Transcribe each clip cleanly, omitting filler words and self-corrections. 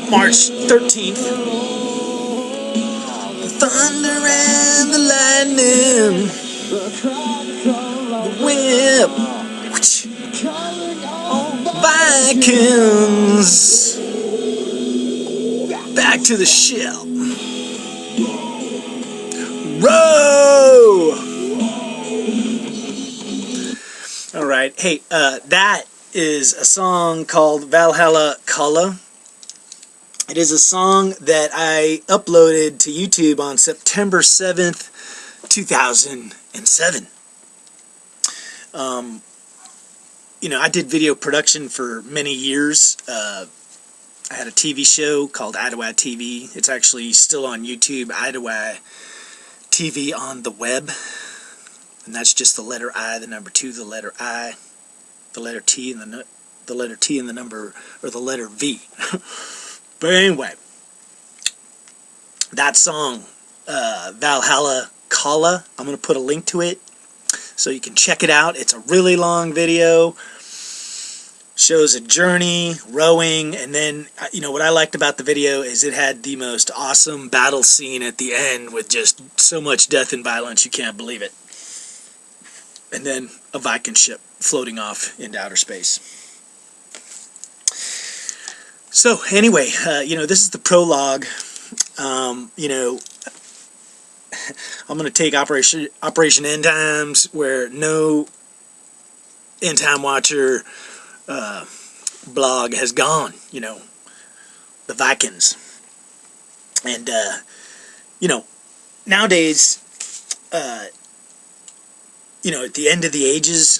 March 13th. The thunder and the lightning, the whip, Vikings, back to the shell. Row! Alright, hey, that is a song called Valhala Calla. It is a song that I uploaded to YouTube on September 7th, 2007. You know, I did video production for many years. I had a TV show called Idawai TV. It's actually still on YouTube, Idawai TV on the web. And that's just the letter I, the number 2, the letter I, the letter T, and the letter T and the number, or the letter V. But anyway, that song, Valhala Calla, I'm going to put a link to it so you can check it out. It's a really long video. Shows a journey, rowing, and then, you know, what I liked about the video is it had the most awesome battle scene at the end with just so much death and violence you can't believe it. And then a Viking ship floating off into outer space. So anyway, you know, this is the prologue. You know, I'm going to take Operation End Times, where no End Time Watcher blog has gone, you know, the Vikings. And, you know, nowadays, you know, at the end of the ages,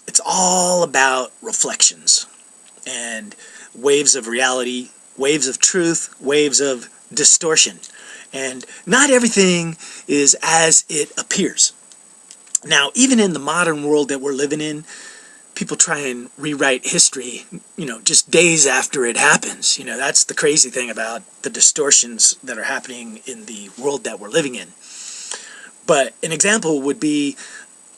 it's all about reflections and waves of reality, waves of truth, waves of distortion. And not everything is as it appears. Now, even in the modern world that we're living in, people try and rewrite history, you know, just days after it happens. You know, that's the crazy thing about the distortions that are happening in the world that we're living in. But an example would be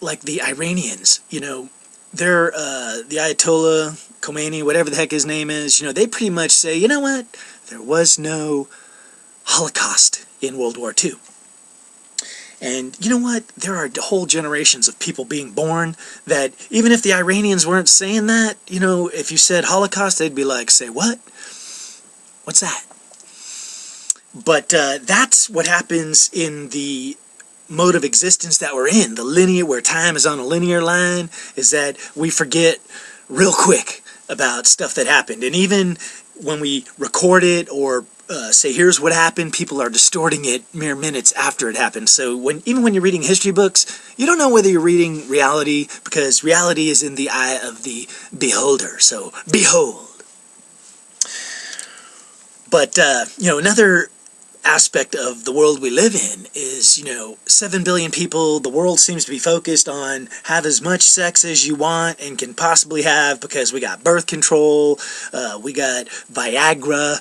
like the Iranians. You know, they're the Ayatollah Khomeini, whatever the heck his name is, you know, they pretty much say, you know what, there was no Holocaust in World War II. And you know what, there are whole generations of people being born that, even if the Iranians weren't saying that, you know, if you said Holocaust, they'd be like, say what? What's that? But that's what happens in the mode of existence that we're in, the linear, where time is on a linear line, is that we forget real quick about stuff that happened. And even when we record it or say here's what happened, people are distorting it mere minutes after it happened. So even when you're reading history books, you don't know whether you're reading reality, because reality is in the eye of the beholder. So behold. But you know, another aspect of the world we live in is, you know, 7 billion people, the world seems to be focused on have as much sex as you want and can possibly have, because we got birth control, we got Viagra,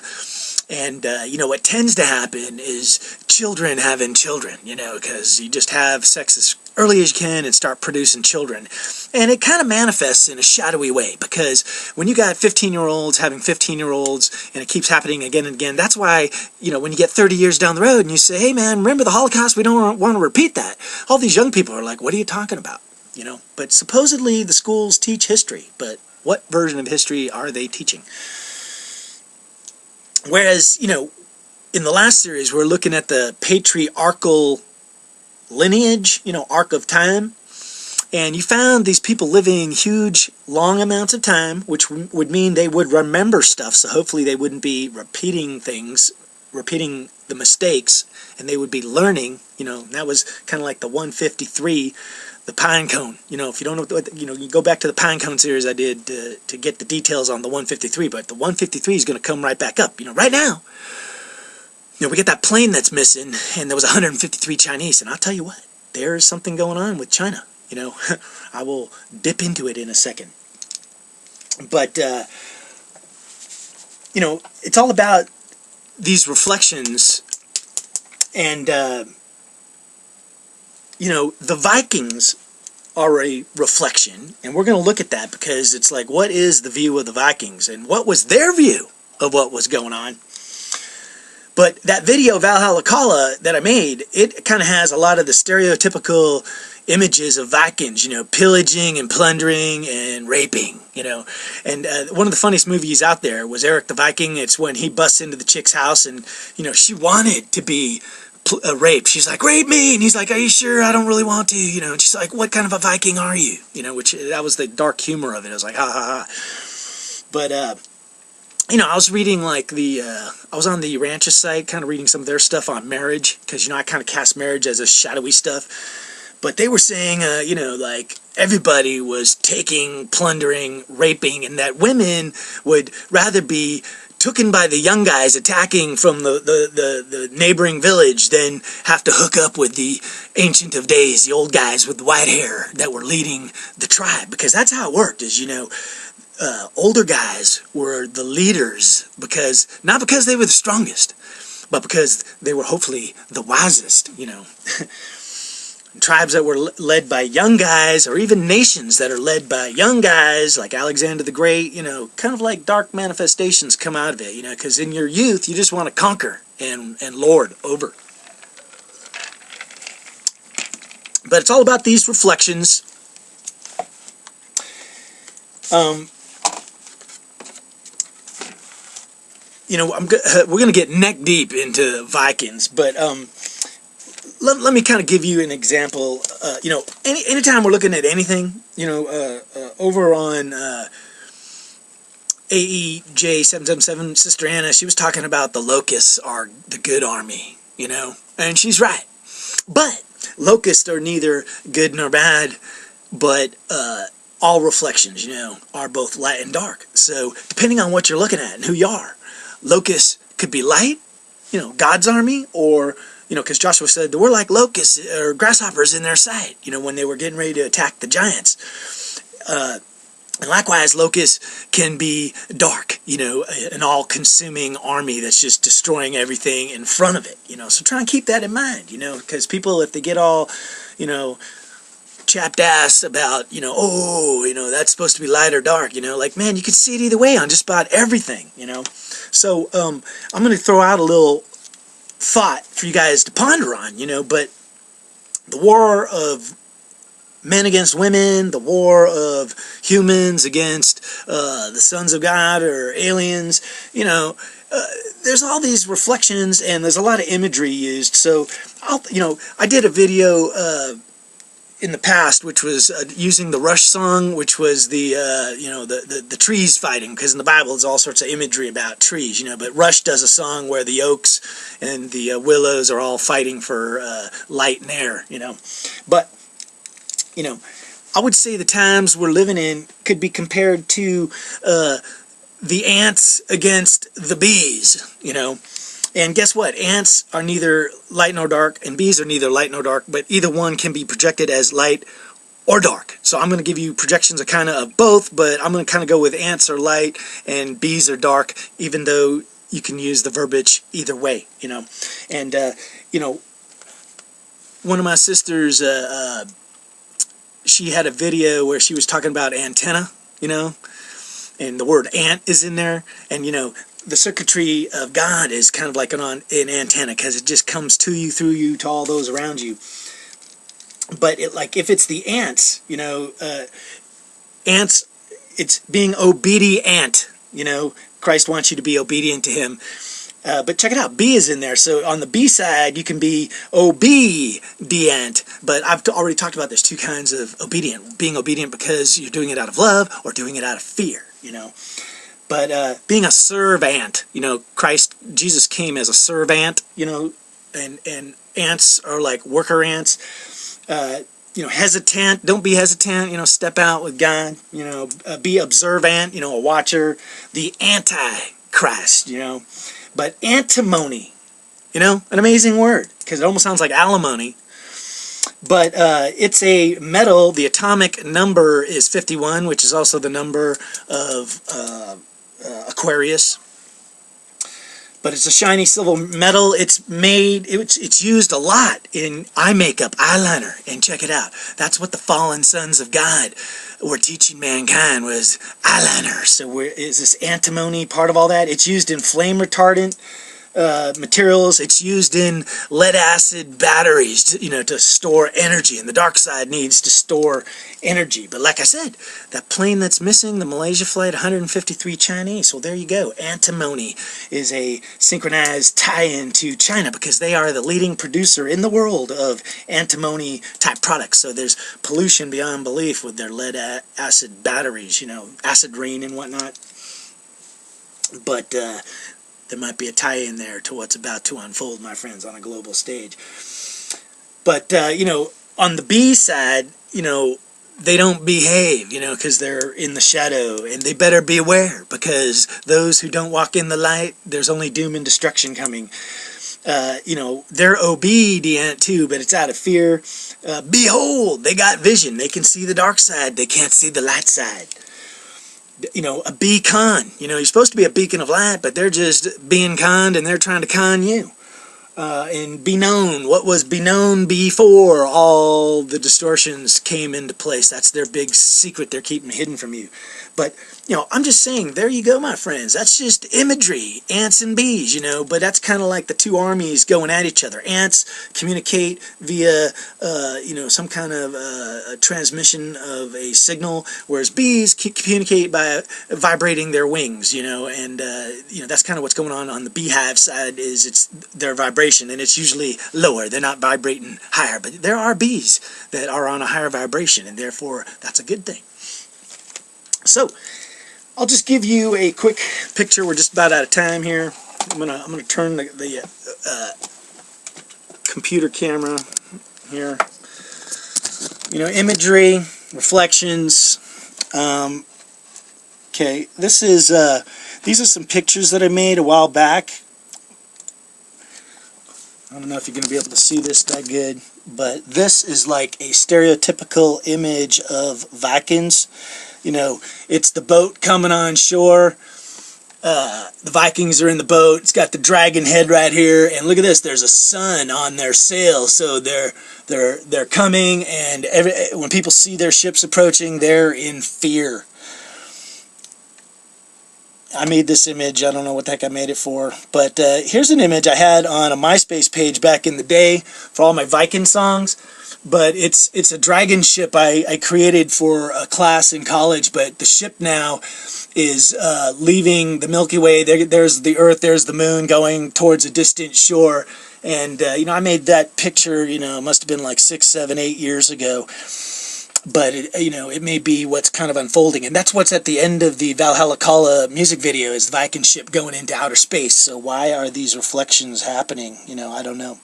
and you know, what tends to happen is children having children, you know, because you just have sex as early as you can and start producing children. And it kind of manifests in a shadowy way, because when you got 15-year-olds having 15-year-olds and it keeps happening again and again, that's why, you know, when you get 30 years down the road and you say, hey man, remember the Holocaust, we don't want to repeat that, all these young people are like, what are you talking about? You know, but supposedly the schools teach history, but what version of history are they teaching? Whereas, you know, in the last series we're looking at the patriarchal lineage, you know, arc of time, and you found these people living huge, long amounts of time, which would mean they would remember stuff, so hopefully they wouldn't be repeating things, repeating the mistakes, and they would be learning, you know. And that was kind of like the 153, the pine cone. You know, if you don't know what, you know, you go back to the pine cone series I did to get the details on the 153, but the 153 is going to come right back up, you know, right now. You know, we get that plane that's missing, and there was 153 Chinese, and I'll tell you what, there's something going on with China, you know. I will dip into it in a second. But, you know, it's all about these reflections, and, you know, the Vikings are a reflection, and we're going to look at that, because it's like, what is the view of the Vikings, and what was their view? of what was going on. But that video, Valhala Calla, that I made, it kind of has a lot of the stereotypical images of Vikings, you know, pillaging and plundering and raping, you know. And one of the funniest movies out there was Eric the Viking. It's when he busts into the chick's house and, you know, she wanted to be raped. She's like, rape me. And he's like, are you sure? I don't really want to, you know. And she's like, what kind of a Viking are you? You know, which that was the dark humor of it. I was like, ha ha ha. But, you know, I was reading like I was on the Ranch's site, kind of reading some of their stuff on marriage, because, you know, I kind of cast marriage as a shadowy stuff. But they were saying, you know, like everybody was taking, plundering, raping, and that women would rather be taken by the young guys attacking from the neighboring village than have to hook up with the Ancient of Days, the old guys with the white hair that were leading the tribe. Because that's how it worked, is, you know, older guys were the leaders, because not because they were the strongest, but because they were hopefully the wisest, you know. Tribes that were led by young guys, or even nations that are led by young guys like Alexander the Great, you know, kind of like dark manifestations come out of it, you know, because in your youth you just want to conquer and lord over. But it's all about these reflections. You know, we're going to get neck deep into Vikings, but let me kind of give you an example. You know, anytime we're looking at anything, you know, over on AEJ777, Sister Anna, she was talking about the locusts are the good army, you know, and she's right. But locusts are neither good nor bad, but all reflections, you know, are both light and dark. So depending on what you're looking at and who you are, locusts could be light, you know, God's army, or, you know, because Joshua said there were like locusts or grasshoppers in their sight, you know, when they were getting ready to attack the giants. And likewise, locusts can be dark, you know, an all-consuming army that's just destroying everything in front of it, you know. So try and keep that in mind, you know, because people, if they get all, you know, chapped ass about, you know, oh, you know, that's supposed to be light or dark, you know, like, man, you could see it either way on just about everything, you know. So I'm going to throw out a little thought for you guys to ponder on, you know, but the war of men against women, the war of humans against the sons of God or aliens, you know, there's all these reflections and there's a lot of imagery used. So, you know, I did a video in the past, which was using the Rush song, which was the, you know, the trees fighting, because in the Bible there's all sorts of imagery about trees, you know, but Rush does a song where the oaks and the willows are all fighting for light and air, you know. But, you know, I would say the times we're living in could be compared to the ants against the bees, you know. And guess what? Ants are neither light nor dark, and bees are neither light nor dark, but either one can be projected as light or dark. So I'm going to give you projections of kind of both, but I'm going to kind of go with ants are light and bees are dark, even though you can use the verbiage either way, you know. And, you know, one of my sisters, she had a video where she was talking about antenna, you know, and the word ant is in there, and, you know, the circuitry of God is kind of like an antenna, because it just comes to you, through you, to all those around you. But it, like, if it's the ants, you know, ants, it's being obedient, you know. Christ wants you to be obedient to him. But check it out, B is in there. So on the B side, you can be obedient. But I've already talked about there's two kinds of obedient. Being obedient because you're doing it out of love, or doing it out of fear, you know. But being a servant, you know, Jesus came as a servant, you know, and ants are like worker ants. You know, hesitant, don't be hesitant, you know, step out with God, you know, be observant, you know, a watcher, the antichrist, you know. But antimony, you know, an amazing word, because it almost sounds like alimony. But it's a metal. The atomic number is 51, which is also the number of Aquarius. but it's a shiny silver metal. It's used a lot in eye makeup, eyeliner, and check it out. That's what the fallen sons of God were teaching mankind, was eyeliner. So is this antimony part of all that? It's used in flame retardant materials. It's used in lead acid batteries to store energy, and the dark side needs to store energy. But like I said, that plane that's missing, the Malaysia flight 153 Chinese, well, there you go. Antimony is a synchronized tie-in to China, because they are the leading producer in the world of antimony type products. So there's pollution beyond belief with their lead acid batteries, acid rain and whatnot. But there might be a tie-in there to what's about to unfold, my friends, on a global stage. But, on the B side, they don't behave, because they're in the shadow, and they better be aware, because those who don't walk in the light, there's only doom and destruction coming. They're obedient too, but it's out of fear. Behold, they got vision. They can see the dark side. They can't see the light side. A beacon. You're supposed to be a beacon of light, but they're just being conned, and they're trying to con you. And be known. What was be known before all the distortions came into place? That's their big secret they're keeping hidden from you. But, I'm just saying, there you go, my friends. That's just imagery, ants and bees, but that's kind of like the two armies going at each other. Ants communicate via, some kind of transmission of a signal, whereas bees communicate by vibrating their wings, and, that's kind of what's going on the beehive side, is it's their vibration, and it's usually lower. They're not vibrating higher, but there are bees that are on a higher vibration, and therefore that's a good thing. So, I'll just give you a quick picture. We're just about out of time here. I'm gonna turn the computer camera here. Imagery, reflections. Okay, these are some pictures that I made a while back. I don't know if you're gonna be able to see this that good, but this is like a stereotypical image of Vikings. It's the boat coming on shore. The Vikings are in the boat. It's got the dragon head right here, and look at this. There's a sun on their sail, so they're coming, and when people see their ships approaching, they're in fear. I made this image. I don't know what the heck I made it for, but here's an image I had on a MySpace page back in the day for all my Viking songs. But it's a dragon ship I created for a class in college, but the ship now is leaving the Milky Way. There's the Earth, there's the moon going towards a distant shore. And, I made that picture, must have been like 6, 7, 8 years ago. But, it may be what's kind of unfolding. And that's what's at the end of the Valhala Calla music video, is the Viking ship going into outer space. So why are these reflections happening? I don't know.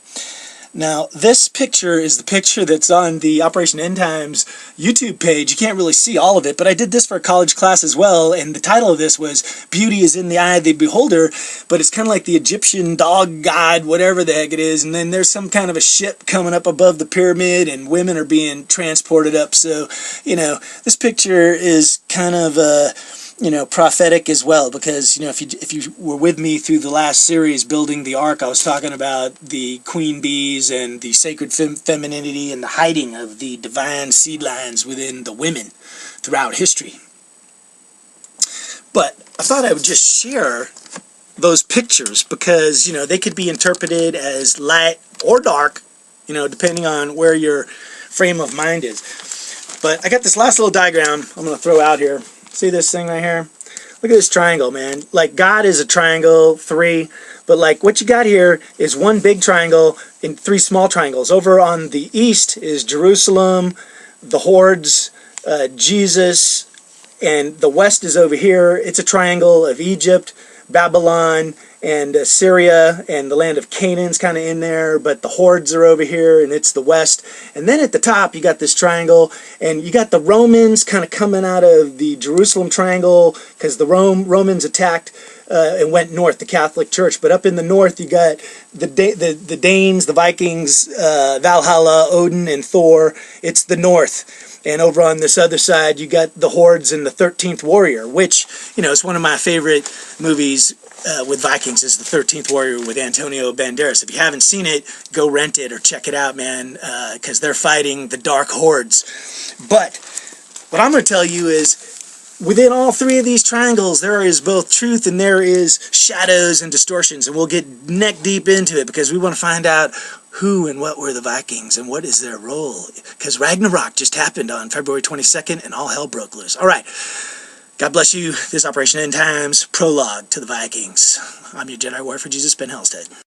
Now, this picture is the picture that's on the Operation End Times YouTube page. You can't really see all of it, but I did this for a college class as well, and the title of this was Beauty is in the Eye of the Beholder, but it's kind of like the Egyptian dog god, whatever the heck it is, and then there's some kind of a ship coming up above the pyramid, and women are being transported up. So, this picture is kind of prophetic as well, because if you were with me through the last series, Building the Ark, I was talking about the queen bees and the sacred femininity and the hiding of the divine seed lines within the women throughout history. But I thought I would just share those pictures, because they could be interpreted as light or dark, depending on where your frame of mind is. But I got this last little diagram I'm going to throw out here. See this thing right here? Look at this triangle, man. Like, God is a triangle, 3, but like what you got here is one big triangle and 3 small triangles. Over on the east is Jerusalem, the hordes, Jesus, and the west is over here. It's a triangle of Egypt, Babylon, and Syria, and the land of Canaan's kind of in there, but the hordes are over here, and it's the west. And then at the top, you got this triangle, and you got the Romans kind of coming out of the Jerusalem triangle, because the Romans attacked and went north, the Catholic Church. But up in the north, you got the Danes, the Vikings, Valhalla, Odin, and Thor. It's the north. And over on this other side, you got the hordes and the 13th Warrior, which, is one of my favorite movies with Vikings is the 13th Warrior with Antonio Banderas. If you haven't seen it, go rent it or check it out, man, because they're fighting the Dark Hordes. But what I'm going to tell you is, within all three of these triangles, there is both truth and there is shadows and distortions, and we'll get neck deep into it because we want to find out who and what were the Vikings and what is their role, because Ragnarok just happened on February 22nd and all hell broke loose. All right. God bless you. This is Operation End Times, Prologue to the Vikings. I'm your Jedi Warrior for Jesus, Ben Halstead.